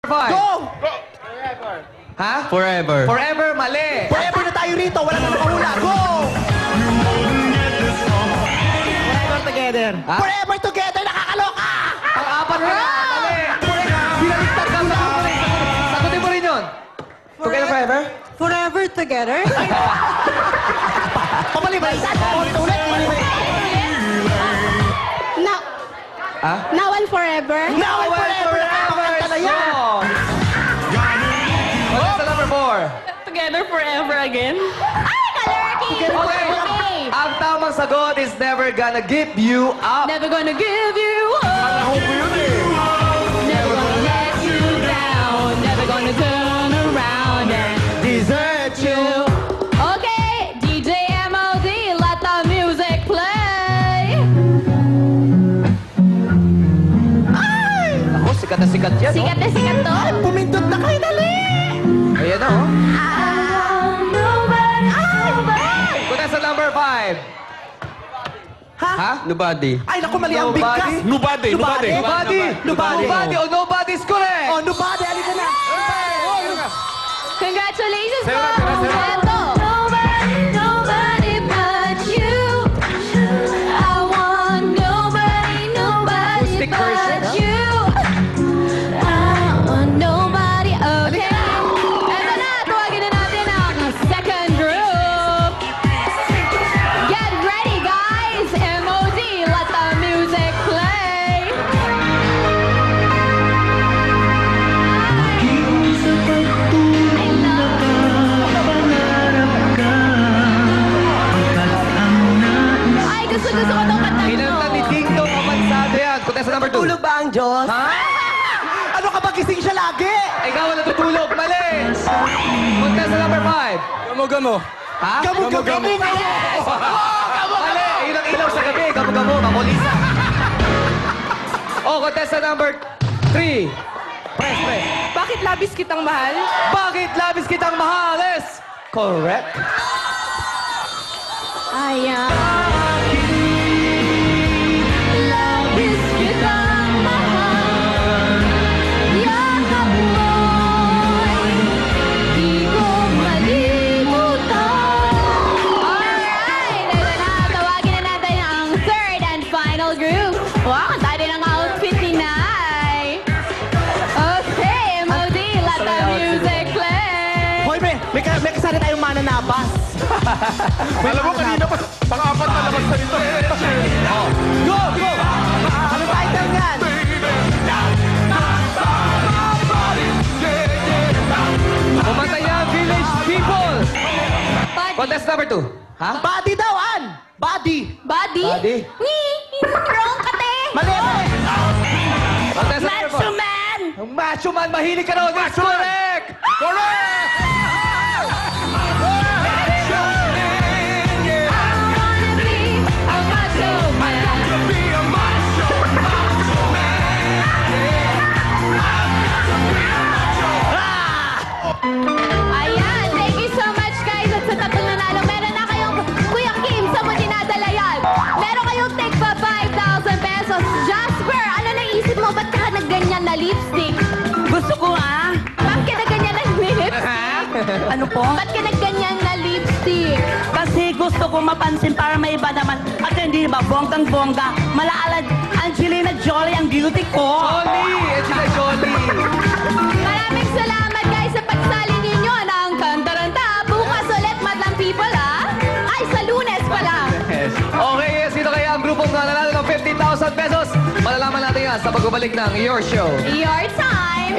5. Go! Ha? Forever. Forever, mali. Forever na tayo rito. Wala na nakahula. Go! Forever together. Ha? Forever together. Nakakaloka! Pang-apat na yan. Mali. Binaliktad ka. Sagutin mo rin yun. Together forever? Forever together? Pamalibayan. Ulit. Now, Ha? now and forever? Now and forever. Nakakanta na yan. What's the number 4? Together forever again? Ay, kalerki! Okay. Ang tamang sagot is never gonna give you up. Never gonna give you up. Never gonna let you down. Never gonna turn around and Desert you. Okay, DJ MOD, let the music play. Ako, sikat na sikat yan. Sikat na sikat to. Pumindot na kayo, dali! Ayan na, oh. Nobody, Contestant number 5. Ha? Nobody. Ay, naku, mali ang bigkas. Nobody. Nobody. Nobody. Oh, nobody is correct. Oh, nobody. Halika na. Congratulations, Sarah, po. Sarah, Sarah. Eto. Nobody but you. I want nobody Acoustic version, but huh? you. I want nobody. Okay. Eto na, tuwagin na natin ang second group. Get ready, guys. MOD, let the music play. I love. Ay, gusto ko itong kanta Kinanta ni Ding Dong Amansado yan. Contestant number 2. Tulog ba ang Diyos? Ha? Ano kapag gising siya lagi? Ikaw ang natutulog. Mali. Contestant number 5. Gamo-gamo. Ha? Gamu-gamu. Mali. Yun ang ilaw sa gabi. Gamu-gamu. Mamulisa. Oh, contestant number 3. Press. Bakit labis kitang mahal? Bakit labis kitang mahal? Is correct. Ayan. Labis kitang mahal. Yakap mo'y di ko malimutan. Alright! Ito na, tawagin na natin ang third and final group. Wow, ang tali ng outfit ni Nay. Okay, MOD, let the music play. Hoy, may kasali tayong mananabas. Alam mo, kanina pa, pang-apat na labas na nito. Go! Go! Ano title yan? Pumatay ang village people. Contestant number 2. Ha? Body daw, An! Body! Body? Body? Ni, wrong kate. Mali, mali! Contestant number 4. Macho man! Ang macho man, mahilig ka raw. That's correct! Correct! I wanna be a macho man. Ayan, thank you so much guys. At sa tatlong nanalo, meron na kayong Kuya Kim, sa mo dinadala yan. Meron kayong take pa 5,000 pesos. Jasper, ano naisip mo? Ba't ka nagganyan na lipstick? Gusto ko Ba't ka nagganyan na lipstick? ano po? Ba't ka nagganyan na lipstick? Kasi gusto ko mapansin para may iba naman. At hindi ba, bonggang-bongga. Malaalad, Angelina Jolie ang beauty ko. Jolie! Angela Jolie! Maraming salamat guys sa pagsali ninyo ng Kantaranta. Bukas ulit, madlang people Ay, sa Lunes pala. Okay, sino kaya ang grupong nanalo ng 15,000 pesos? Malalaman natin yan sa pagbabalik ng Your Show. Your time.